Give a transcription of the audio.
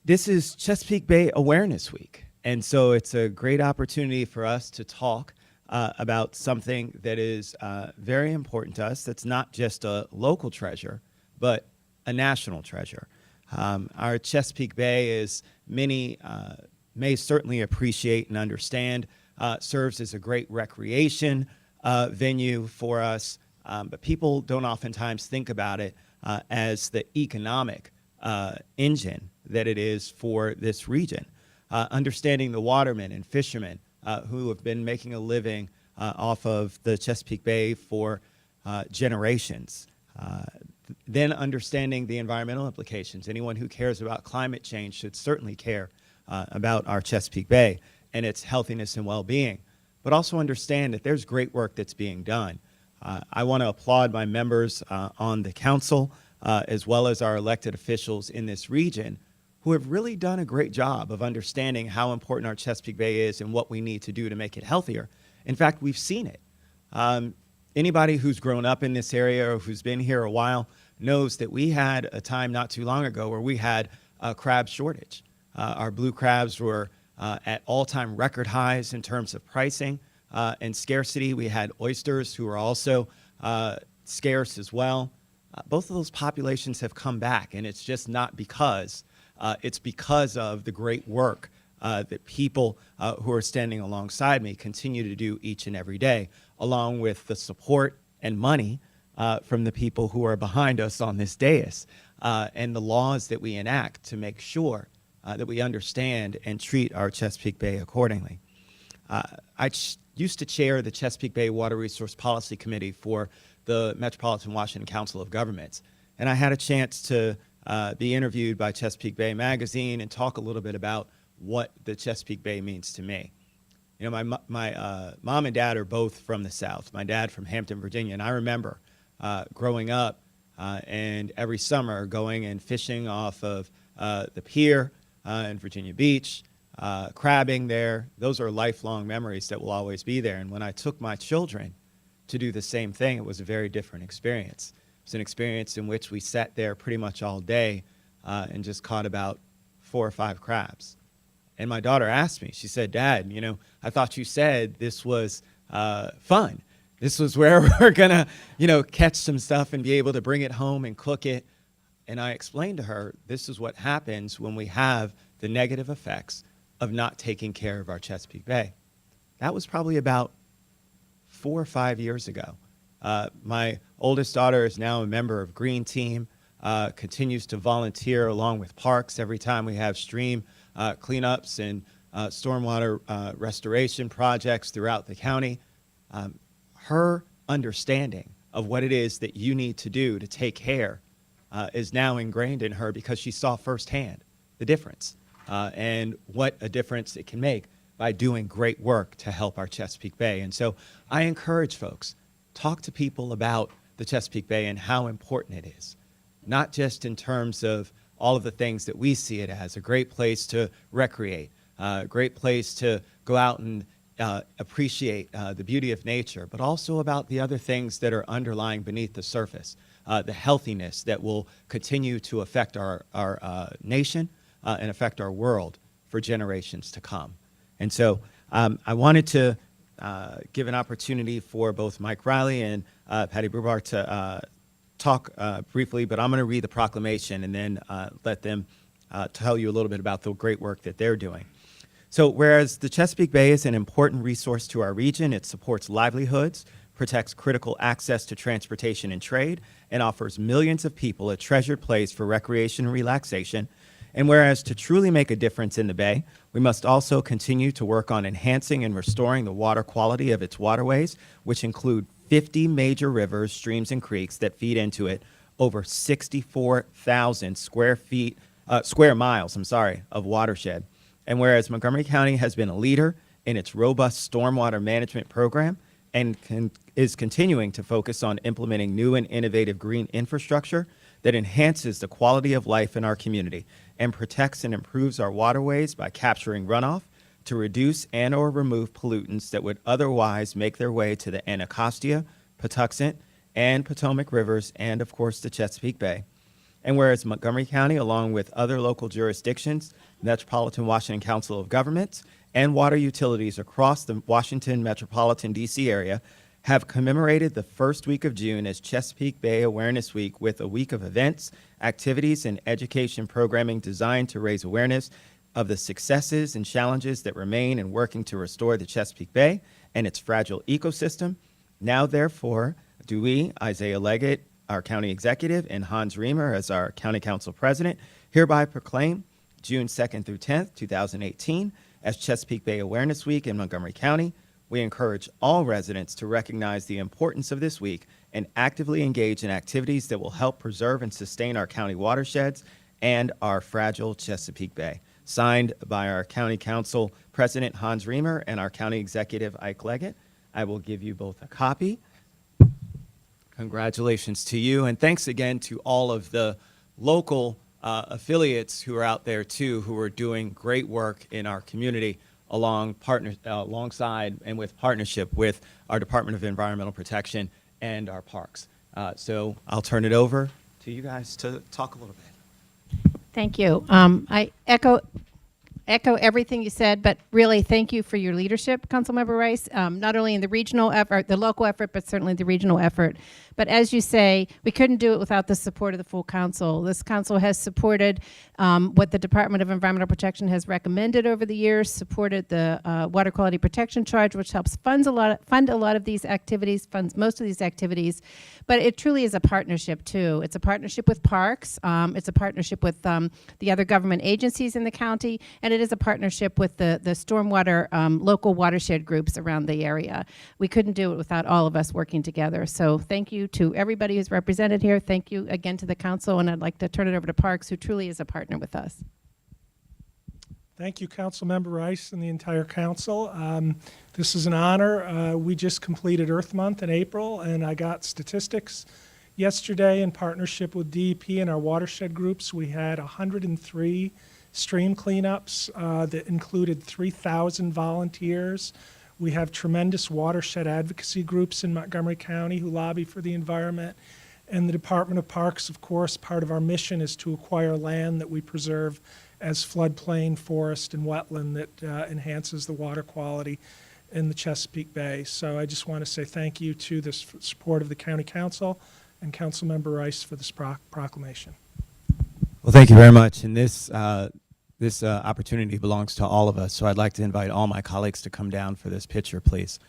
This is Chesapeake Bay Awareness Week, and so it's a great opportunity for us to talk about something that is very important to us. That's not just a local treasure, but a national treasure. Our Chesapeake Bay, as many may certainly appreciate and understand, serves as a great recreation venue for us, but people don't oftentimes think about it as the economic engine that it is for this region. Understanding the watermen and fishermen who have been making a living off of the Chesapeake Bay for generations. Then understanding the environmental implications. Anyone who cares about climate change should certainly care about our Chesapeake Bay and its healthiness and well-being, but also understand that there's great work that's being done. I want to applaud my members on the council, as well as our elected officials in this region, who have really done a great job of understanding how important our Chesapeake Bay is and what we need to do to make it healthier. In fact, we've seen it. Anybody who's grown up in this area or who's been here a while knows that we had a time not too long ago where we had a crab shortage. Our blue crabs were at all-time record highs in terms of pricing and scarcity. We had oysters who were also scarce as well. Both of those populations have come back, and it's just not because. It's because of the great work that people who are standing alongside me continue to do each and every day, along with the support and money from the people who are behind us on this dais, and the laws that we enact to make sure that we understand and treat our Chesapeake Bay accordingly. I used to chair the Chesapeake Bay Water Resource Policy Committee for the Metropolitan Washington Council of Governments, and I had a chance to be interviewed by Chesapeake Bay Magazine and talk a little bit about what the Chesapeake Bay means to me. You know, my mom and dad are both from the South. My dad from Hampton, Virginia, and I remember growing up and every summer going and fishing off of the pier in Virginia Beach, crabbing there. Those are lifelong memories that will always be there. And when I took my children to do the same thing, it was a very different experience. It was an experience in which we sat there pretty much all day and just caught about 4 or 5 crabs. And my daughter asked me, she said, "Dad, you know, I thought you said this was fun. This was where we're gonna, you know, catch some stuff and be able to bring it home and cook it." And I explained to her, this is what happens when we have the negative effects of not taking care of our Chesapeake Bay. That was probably about 4 or 5 years ago. My oldest daughter is now a member of Green Team, continues to volunteer along with parks every time we have stream cleanups and stormwater restoration projects throughout the county. Her understanding of what it is that you need to do to take care is now ingrained in her because she saw firsthand the difference and what a difference it can make by doing great work to help our Chesapeake Bay. And so I encourage folks, talk to people about the Chesapeake Bay and how important it is, not just in terms of all of the things that we see it as, a great place to recreate, a great place to go out and appreciate the beauty of nature, but also about the other things that are underlying beneath the surface, the healthiness that will continue to affect our nation and affect our world for generations to come. And so I wanted to give an opportunity for both Mike Riley and Patty Brubar to talk briefly, but I'm going to read the proclamation and then let them tell you a little bit about the great work that they're doing. So whereas the Chesapeake Bay is an important resource to our region, it supports livelihoods, protects critical access to transportation and trade, and offers millions of people a treasured place for recreation and relaxation. And whereas to truly make a difference in the Bay, we must also continue to work on enhancing and restoring the water quality of its waterways, which include 50 major rivers, streams, and creeks that feed into it, over 64,000 square miles of watershed. And whereas Montgomery County has been a leader in its robust stormwater management program and is continuing to focus on implementing new and innovative green infrastructure that enhances the quality of life in our community and protects and improves our waterways by capturing runoff to reduce and or remove pollutants that would otherwise make their way to the Anacostia, Patuxent, and Potomac rivers, and of course the Chesapeake Bay. And whereas Montgomery County, along with other local jurisdictions, Metropolitan Washington Council of Governments, and water utilities across the Washington metropolitan D.C. area, have commemorated the first week of June as Chesapeake Bay Awareness Week with a week of events, activities, and education programming designed to raise awareness of the successes and challenges that remain in working to restore the Chesapeake Bay and its fragile ecosystem. Now, therefore, do we, Isaiah Leggett, our county executive, and Hans Riemer as our county council president, hereby proclaim June 2nd through 10th, 2018 as Chesapeake Bay Awareness Week in Montgomery County. We encourage all residents to recognize the importance of this week and actively engage in activities that will help preserve and sustain our county watersheds and our fragile Chesapeake Bay. Signed by our County Council President Hans Riemer and our County Executive Ike Leggett. I will give you both a copy. Congratulations to you, and thanks again to all of the local affiliates who are out there too, who are doing great work in our community alongside and with partnership with our Department of Environmental Protection and our parks. So I'll turn it over to you guys to talk a little bit. Thank you. I echo everything you said, but really thank you for your leadership, Councilmember Rice, not only in the regional effort, the local effort, but certainly the regional effort. But as you say, we couldn't do it without the support of the full council. This council has supported what the Department of Environmental Protection has recommended over the years, supported the Water Quality Protection Charge, which helps fund a lot of these activities, funds most of these activities. But it truly is a partnership too. It's a partnership with parks. It's a partnership with the other government agencies in the county, and it is a partnership with the stormwater local watershed groups around the area. We couldn't do it without all of us working together. So thank you to everybody who's represented here. Thank you again to the council, and I'd like to turn it over to Parks, who truly is a partner with us. Thank you, Councilmember Rice and the entire council. This is an honor. We just completed Earth Month in April, and I got statistics yesterday in partnership with DEP and our watershed groups. We had 103 stream cleanups that included 3,000 volunteers. We have tremendous watershed advocacy groups in Montgomery County who lobby for the environment. And the Department of Parks, of course, part of our mission is to acquire land that we preserve as floodplain, forest, and wetland that enhances the water quality in the Chesapeake Bay. So I just want to say thank you to the support of the County Council and Councilmember Rice for this proclamation. Well, thank you very much. And this opportunity belongs to all of us. So I'd like to invite all my colleagues to come down for this picture, please.